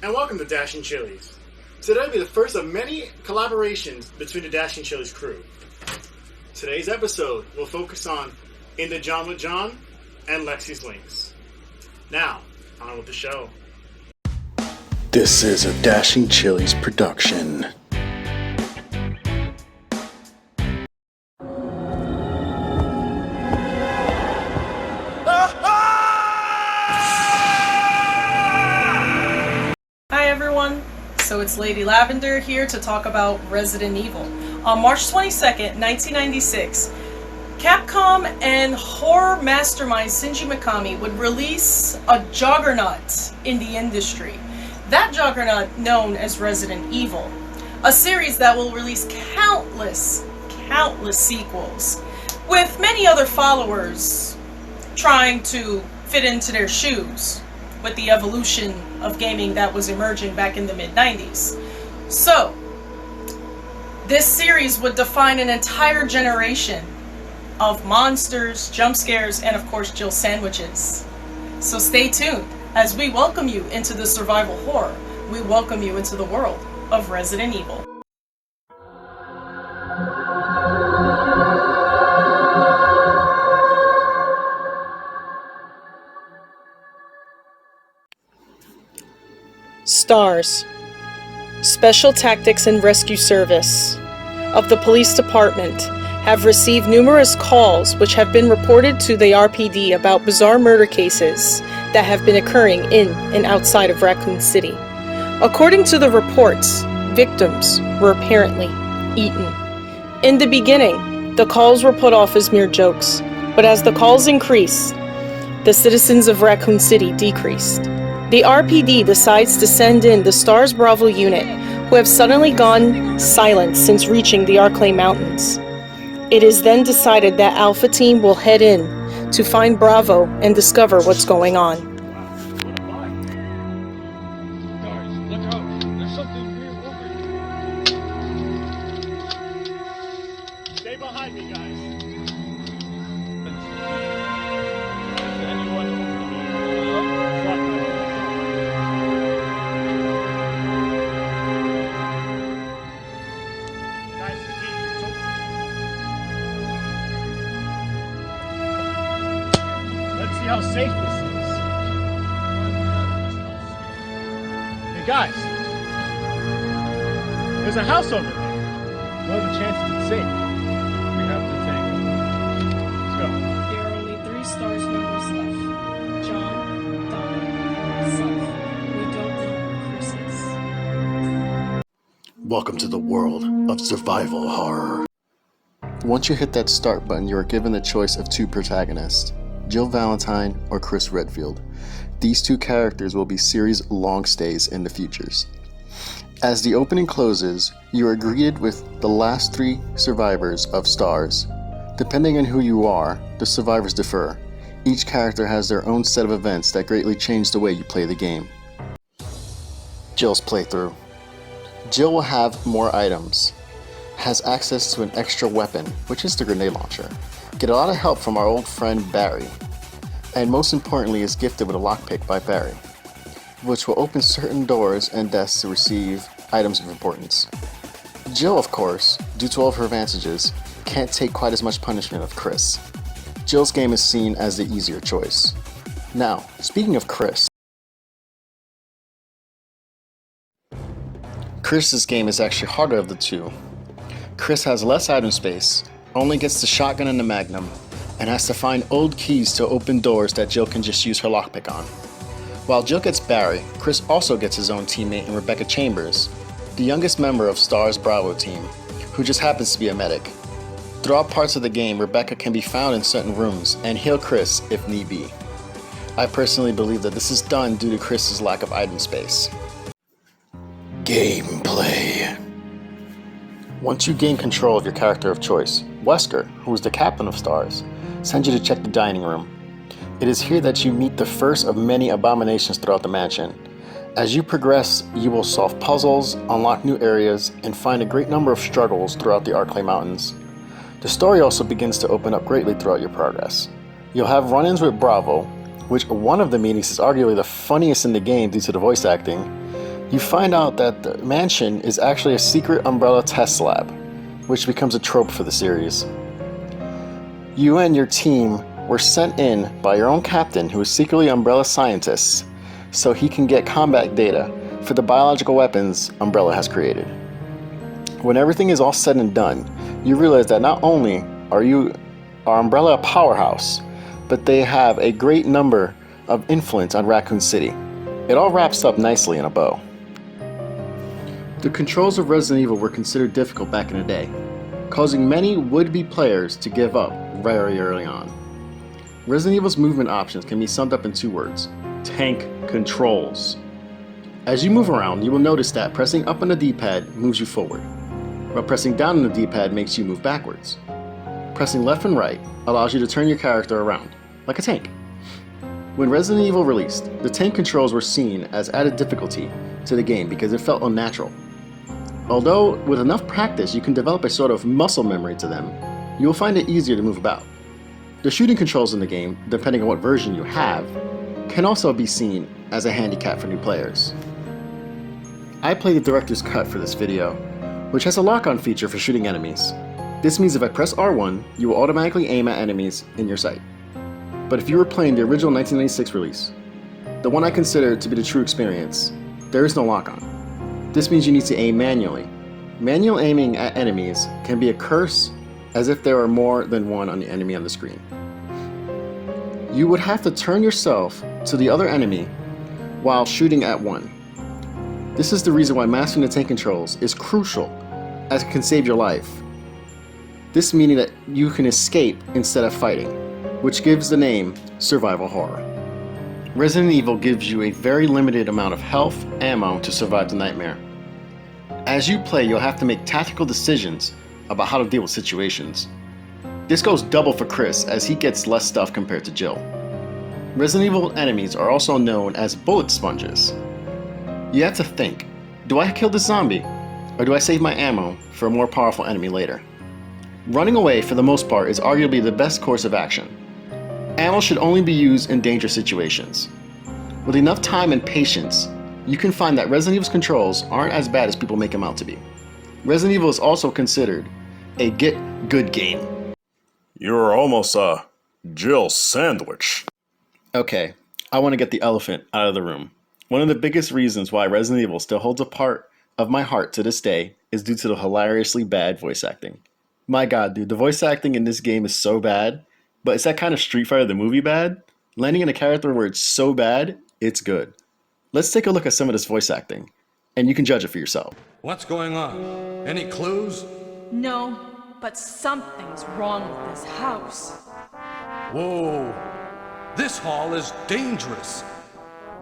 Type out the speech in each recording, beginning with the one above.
and welcome to Dashing Chilies. Today will be the first of many collaborations between the Dashing Chilies crew. Today's episode will focus on In the John with John and Lexi's Links. Now, on with the show. This is a Dashing Chilies production. Hi everyone, so it's Lady Lavender here to talk about Resident Evil. On March 22nd, 1996, Capcom and horror mastermind Shinji Mikami would release a juggernaut in the industry. That juggernaut known as Resident Evil, a series that will release countless sequels, with many other followers trying to fit into their shoes with the evolution of gaming that was emerging back in the mid-90s. So, this series would define an entire generation of monsters, jump scares, and of course Jill sandwiches. So stay tuned as we welcome you into the survival horror. We welcome you into the world of Resident Evil. STARS, Special Tactics and Rescue Service of the Police Department, have received numerous calls which have been reported to the RPD about bizarre murder cases that have been occurring in and outside of Raccoon City. According to the reports, victims were apparently eaten. In the beginning, the calls were put off as mere jokes, but as the calls increased, the citizens of Raccoon City decreased. The RPD decides to send in the STARS Bravo unit, who have suddenly gone silent since reaching the Arklay Mountains. It is then decided that Alpha Team will head in to find Bravo and discover what's going on. Guys, look out! There's something weird over. Stay behind me, guys. Let's see how safe this is. Hey guys, there's a house over there. What are the chances it's safe? We have to take it. Let's go. There are only 3 STARS members left. John, Don, and myself. We don't know where Chris is. Welcome to the world of survival horror. Once you hit that start button, you are given the choice of 2 protagonists, Jill Valentine or Chris Redfield. These 2 characters will be series long stays in the futures. As the opening closes, you are greeted with the last 3 survivors of STARS. Depending on who you are, the survivors differ. Each character has their own set of events that greatly change the way you play the game. Jill's playthrough. Jill will have more items, has access to an extra weapon, which is the grenade launcher, get a lot of help from our old friend Barry, and most importantly is gifted with a lockpick by Barry, which will open certain doors and desks to receive items of importance. Jill, of course, due to all of her advantages, can't take quite as much punishment of Chris. Jill's game is seen as the easier choice. Now, speaking of Chris, Chris's game is actually harder of the 2. Chris has less item space, only gets the shotgun and the magnum, and has to find old keys to open doors that Jill can just use her lockpick on. While Jill gets Barry, Chris also gets his own teammate in Rebecca Chambers, the youngest member of STARS Bravo team, who just happens to be a medic. Throughout parts of the game, Rebecca can be found in certain rooms and heal Chris if need be. I personally believe that this is done due to Chris's lack of item space. Gameplay. Once you gain control of your character of choice, Wesker, who is the captain of STARS, sends you to check the dining room. It is here that you meet the first of many abominations throughout the mansion. As you progress, you will solve puzzles, unlock new areas, and find a great number of struggles throughout the Arklay Mountains. The story also begins to open up greatly throughout your progress. You'll have run-ins with Bravo, which one of the meetings is arguably the funniest in the game due to the voice acting. You find out that the mansion is actually a secret Umbrella test lab, which becomes a trope for the series. You and your team were sent in by your own captain, who is secretly Umbrella scientists, so he can get combat data for the biological weapons Umbrella has created. When everything is all said and done, you realize that not only are Umbrella a powerhouse, but they have a great number of influence on Raccoon City. It all wraps up nicely in a bow. The controls of Resident Evil were considered difficult back in the day, causing many would-be players to give up very early on. Resident Evil's movement options can be summed up in 2 words: tank controls. As you move around, you will notice that pressing up on the D-pad moves you forward, while pressing down on the D-pad makes you move backwards. Pressing left and right allows you to turn your character around, like a tank. When Resident Evil released, the tank controls were seen as added difficulty to the game because it felt unnatural. Although with enough practice you can develop a sort of muscle memory to them, you will find it easier to move about. The shooting controls in the game, depending on what version you have, can also be seen as a handicap for new players. I played the director's cut for this video, which has a lock-on feature for shooting enemies. This means if I press R1, you will automatically aim at enemies in your sight. But if you were playing the original 1996 release, the one I consider to be the true experience, there is no lock-on. This means you need to aim manually. Manual aiming at enemies can be a curse, as if there are more than one on the enemy on the screen. You would have to turn yourself to the other enemy while shooting at one. This is the reason why mastering the tank controls is crucial, as it can save your life. This meaning that you can escape instead of fighting, which gives the name survival horror. Resident Evil gives you a very limited amount of health, ammo to survive the nightmare. As you play, you'll have to make tactical decisions about how to deal with situations. This goes double for Chris, as he gets less stuff compared to Jill. Resident Evil enemies are also known as bullet sponges. You have to think, do I kill this zombie, or do I save my ammo for a more powerful enemy later? Running away, for the most part, is arguably the best course of action. Ammo should only be used in dangerous situations. With enough time and patience, you can find that Resident Evil's controls aren't as bad as people make them out to be. Resident Evil is also considered a get-good game. You're almost a Jill sandwich. Okay, I want to get the elephant out of the room. One of the biggest reasons why Resident Evil still holds a part of my heart to this day is due to the hilariously bad voice acting. My god, dude, the voice acting in this game is so bad, but it's that kind of Street Fighter the movie bad. Landing in a character where it's so bad, it's good. Let's take a look at some of this voice acting, and you can judge it for yourself. What's going on? Any clues? No, but something's wrong with this house. Whoa! This hall is dangerous.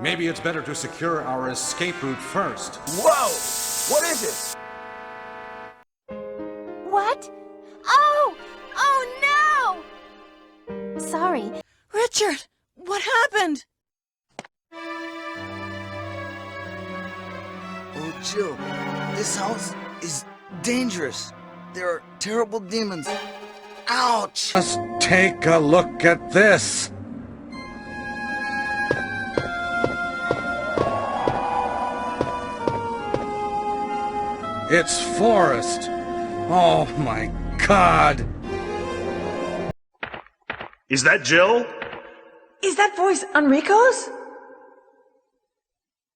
Maybe it's better to secure our escape route first. Whoa! What is it? What? Oh! Oh no! Sorry. Richard, what happened? Oh, Jill, this house is dangerous. There are terrible demons. Ouch! Just take a look at this. It's Forrest. Oh my God. Is that Jill? Is that voice Enrico's?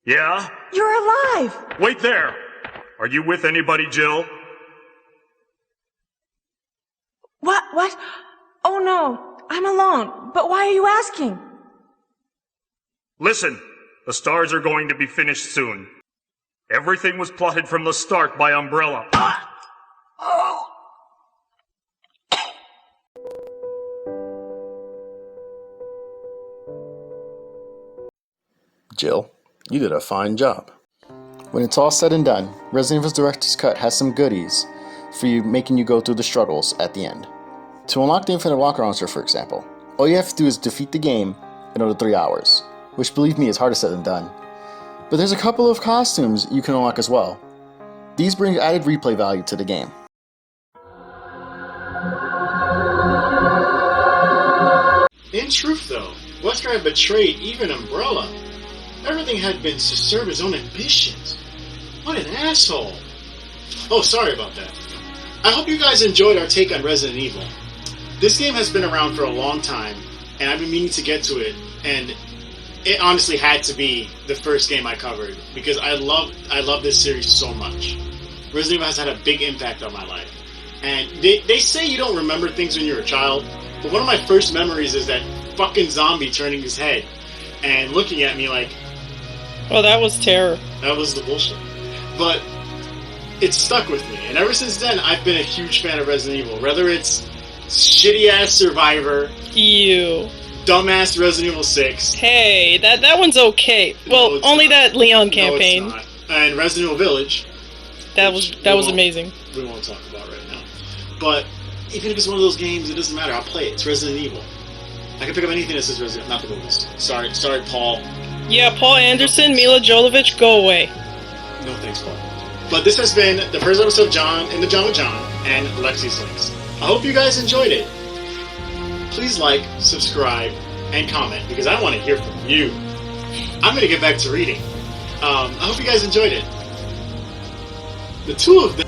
Yeah? You're alive! Wait there! Are you with anybody, Jill? What? Oh no, I'm alone. But why are you asking? Listen, the stars are going to be finished soon. Everything was plotted from the start by Umbrella. Jill, you did a fine job. When it's all said and done, Resident Evil's Director's Cut has some goodies for you, making you go through the struggles at the end. To unlock the Infinite Walker Launcher, for example, all you have to do is defeat the game in under 3 hours, which, believe me, is harder said than done. But there's a couple of costumes you can unlock as well. These bring added replay value to the game. In truth, though, Wesker had betrayed even Umbrella. Everything had been to serve his own ambitions. What an asshole. Oh, sorry about that. I hope you guys enjoyed our take on Resident Evil. This game has been around for a long time, and I've been meaning to get to it, and it honestly had to be the first game I covered, because I love this series so much. Resident Evil has had a big impact on my life. And they say you don't remember things when you're a child, but one of my first memories is that fucking zombie turning his head and looking at me like, Oh, that was terror. that was the bullshit. But it stuck with me, and ever since then, I've been a huge fan of Resident Evil. Whether it's shitty-ass Survivor, Ew. dumbass Resident Evil 6. Hey, that one's okay. Well, it's only not. that Leon No, campaign. it's not. And Resident Evil Village. that which was we won't- amazing. We won't talk about right now. But even if it's one of those games, it doesn't matter. I'll play it. It's Resident Evil. I can pick up anything that says Resident Evil. Not the movies. Sorry, Paul. Yeah, Paul Anderson, Mila Jovovich, go away. No thanks, Paul. But this has been the first episode of John in the John with John and Lexi's Links. I hope you guys enjoyed it. Please like, subscribe, and comment because I want to hear from you. I'm going to get back to reading. I hope you guys enjoyed it. The two of them.